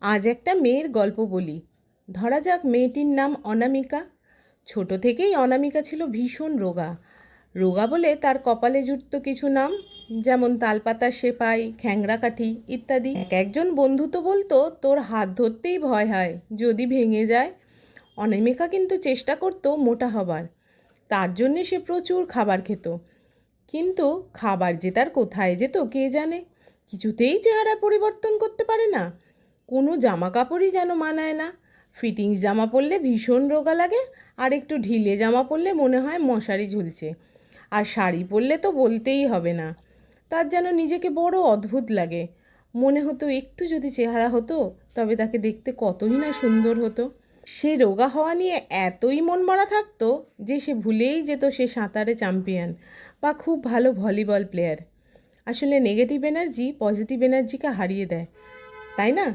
আজ একটা মেয়ের গল্প বলি। ধরা যাক মেয়েটির নাম অনামিকা। ছোট থেকেই অনামিকা ছিল ভীষণ রোগা। রোগা বলে তার কপালে জুটত কিছু নাম, যেমন তালপাতার সেপাই, খ্যাংরা কাঠি ইত্যাদি। একজন বন্ধু তো বলতো, তোর হাত ধরতেই ভয় হয়, যদি ভেঙে যায়। অনামিকা কিন্তু চেষ্টা করতো মোটা হবার। তার জন্যে সে প্রচুর খাবার খেত, কিন্তু খাবার যে তার কোথায় যেত কে জানে। কিছুতেই চেহারা পরিবর্তন করতে পারে না। কোনো জামা কাপড়ই যেন মানায় না। ফিটিংস জামা পরলে ভীষণ রোগা লাগে, আর একটু ঢিলে জামা পরলে মনে হয় মশারি ঝুলছে। আর শাড়ি পরলে তো বলতেই হবে না। তার যেন নিজেকে বড় অদ্ভুত লাগে। মনে হতো একটু যদি চেহারা হতো, তবে তাকে দেখতে কতই না সুন্দর হতো। সে রোগা হওয়া নিয়ে এতই মনমরা থাকতো যে সে ভুলেই যেত সে সাঁতারে চ্যাম্পিয়ন বা খুব ভালো ভলিবল প্লেয়ার। আসলে নেগেটিভ এনার্জি পজিটিভ এনার্জিকে হারিয়ে দেয়, তাই না?